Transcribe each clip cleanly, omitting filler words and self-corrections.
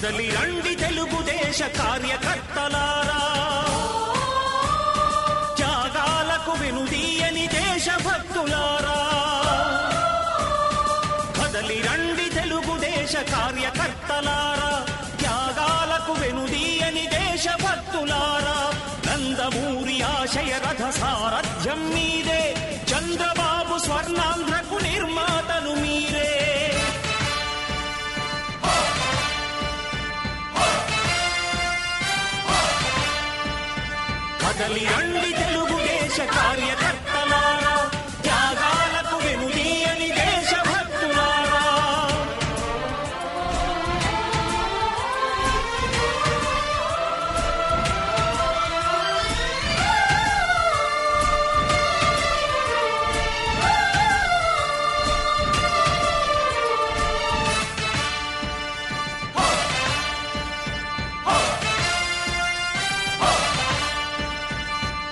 కదలి రండి తెలుగుదేశ కార్యకర్తలారా, త్యాగాలకు వెనుదీయని దేశభక్తులారా. కదలి రండి తెలుగుదేశ కార్యకర్తలారా, త్యాగాలకు వెనుదీయని దేశభక్తులారా. నందమూరి ఆశయ రథ సారథ్యం మీదే, చంద్రబాబు స్వర్ణాంధ్రకు నిర్మాతలు మీరే. కదలి రండి తెలుగుదేశ కార్యకర్తలారా, త్యాగాలకు వెనుదీయని దేశభక్తులారా.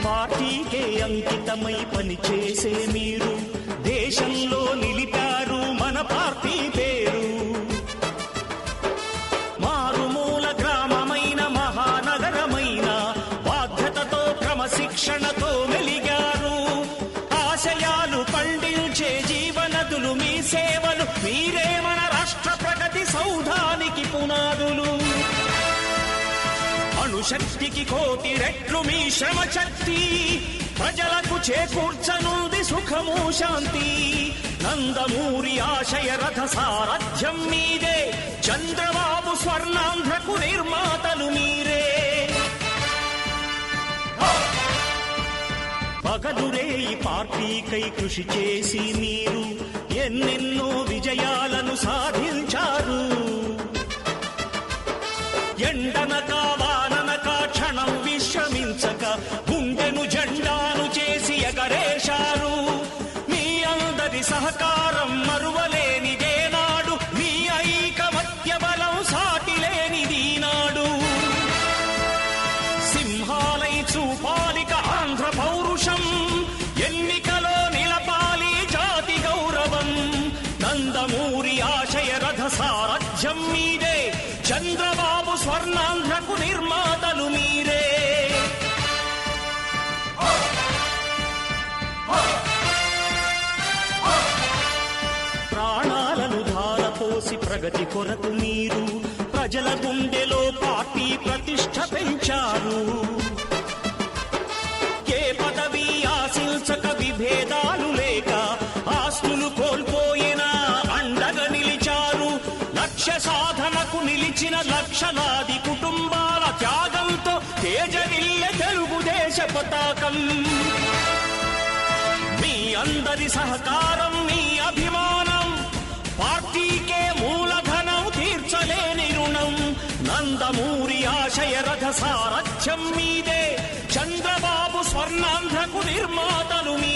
పార్టీకే అంకితమై పనిచేసే మీరు దేశంలో నిలిపారు మన పార్టీ పేరు. మారుమూల గ్రామమైన మహానగరమైన బాధ్యతతో క్రమశిక్షణతో మెలిగారు. ఆశయాలు పండించే జీవనదులు మీ సేవలు, మీరే మన రాష్ట్ర ప్రగతి సౌధానికి పునాదులు. అణుశక్తికి కోటి రెట్లు మీ శ్రమ శక్తి, ప్రజలకు చేకూర్చనుంది సుఖము శాంతి. నందమూరి ఆశయ రథ సారథ్యం మీదే, చంద్రబాబు స్వర్ణాంధ్రకు నిర్మాతలు మీరే. పగలురే ఈ పార్టీకై కృషి చేసి మీరు ఎన్నెన్నో విజయాలను సాధించారు. ఎండనక వాననక క్షణం విశ్రమించక గుండెను జెండాను చేసి ఎగరేశారు. మీ అందరి సహకారం మరువలేనిదేనాడు, మీ ఐకమత్య బలం సాటిలేనిదీనాడు. సింహాలై చూపాలిక ఆంధ్ర పౌరుషం, ఎన్నికలో నిలపాలి జాతి గౌరవం. నందమూరి ఆశయ రథ సారథ్యం మీదే, చంద్రబాబు స్వర్ణాంధ్రకు నిర్మాతలు మీరే. ప్రాణాలను ధారపోసి ప్రగతి కొరకు మీరు ప్రజల గుండెలో పార్టీ ప్రతిష్ఠ పెంచారు. ఏ పదవి ఆశించక విభేదాలు లేక ఆస్తులు కోల్పోయినా అండగా నిలిచారు. లక్ష్య సాధనకు నిలిచిన లక్షలాది కుటుంబాల త్యాగంతో తేజరిల్లె తెలుగుదేశ పతాకం. మీ అందరి సహకారం, మీ అభిమానం పార్టీకే మూలధనం, తీర్చలేని రుణం. నందమూరి ఆశయ రథ సారథ్యం మీదే, చంద్రబాబు స్వర్ణాంధ్రకు నిర్మాతలు మీ